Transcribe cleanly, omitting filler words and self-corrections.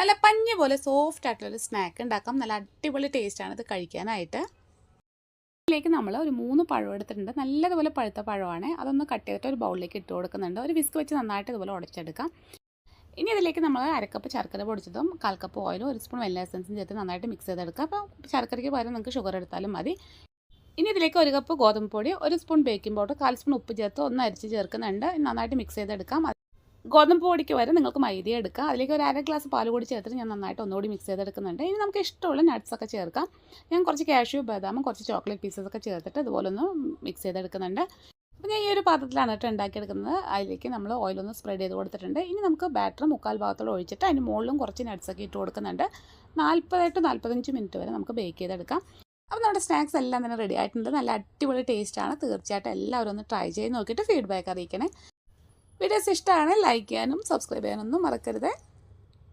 നല്ല പഞ്ഞി പോലെ സോഫ്റ്റ് ആയിട്ടുള്ളൊരു സ്നാക്ക് ഉണ്ടാക്കാം. നല്ല അടിപൊളി ടേസ്റ്റാണ് ഇത് കഴിക്കാനായിട്ട്. ഇതിലേക്ക് നമ്മൾ ഒരു 3 പഴം എടുത്തിട്ടുണ്ട്. നല്ലതുപോലെ പഴുത്ത പഴമാണ്. അതൊന്ന് കട്ട് ചെയ്തിട്ട് ഒരു ബൗളിലേക്ക് ഇട്ട് കൊടുക്കുന്നുണ്ട്. ഒരു വിസ്ക് വെച്ച് നന്നായിട്ട് ഇതുപോലെ ഉടച്ചെടുക്കാം. ഇനി ഇതിലേക്ക് നമ്മൾ 1/2 കപ്പ് ശർക്കര പൊടിച്ചതും 1/4 കപ്പ് ഓയിലും 1 സ്പൂൺ വെനില എസൻസും ചേർത്ത് നന്നായിട്ട് മിക്സ് ചെയ്തെടുക്കുക. അപ്പോൾ ശർക്കരയ്ക്ക് പകരം നിങ്ങൾക്ക് ഷുഗർ എടുത്താലും മതി. ഇനി ഇതിലേക്ക് 1 കപ്പ് ഗോതമ്പ് പൊടി, 1 സ്പൂൺ ബേക്കിംഗ് പൗഡർ, 1/4 സ്പൂൺ ഉപ്പ് ചേർത്ത് ഒന്ന് അരിച്ച് ചേർക്കുന്നുണ്ട്. നന്നായിട്ട് മിക്സ് ചെയ്തെടുക്കാം. ഗോതമ്പ് പൊടിക്ക് വരെ നിങ്ങൾക്ക് മൈദ എടുക്കാം. അതിലേക്ക് ഒരു 1/2 ഗ്ലാസ് പാൽ കൂടി ചേർത്തിട്ട് ഞാൻ നന്നായിട്ട് ഒന്നുകൂടി മിക്സ് ചെയ്തെടുക്കുന്നുണ്ട്. ഇനി നമുക്ക് ഇഷ്ടമുള്ള നട്ട്സൊക്കെ ചേർക്കാം. ഞാൻ കുറച്ച് കാഷ്യൂ, ബദാമും കുറച്ച് ചോക്ലേറ്റ് പീസസൊക്കെ ചേർത്തിട്ട് ഇതുപോലെ ഒന്ന് മിക്സ് ചെയ്തെടുക്കുന്നുണ്ട്. അപ്പോൾ ഞാൻ ഈ ഒരു പാത്രത്തിലാണ് കേട്ടോ ഉണ്ടാക്കിയെടുക്കുന്നത്. അതിലേക്ക് നമ്മൾ ഓയിലൊന്ന് സ്പ്രെഡ് ചെയ്ത് കൊടുത്തിട്ടുണ്ട്. ഇനി നമുക്ക് ബാറ്റർ 3/4 ഭാഗത്തോടെ ഒഴിച്ചിട്ട് അതിന് മുകളിലും കുറച്ച് നട്ട്സൊക്കെ ഇട്ട് കൊടുക്കുന്നുണ്ട്. 40 to 45 മിനിറ്റ് വരെ നമുക്ക് ബേക്ക് ചെയ്തെടുക്കാം. അപ്പോൾ നമ്മുടെ സ്നാക്സ് എല്ലാം തന്നെ റെഡി ആയിട്ടുണ്ട്. നല്ല അടിപൊളി ടേസ്റ്റാണ്. തീർച്ചയായിട്ടും എല്ലാവരും ഒന്ന് ട്രൈ ചെയ്ത് നോക്കിയിട്ട് ഫീഡ്ബാക്ക് അറിയിക്കണേ. വീഡിയോസ് ഇഷ്ടമാണ് ലൈക്ക് ചെയ്യാനും സബ്സ്ക്രൈബ് ചെയ്യാനൊന്നും മറക്കരുത്.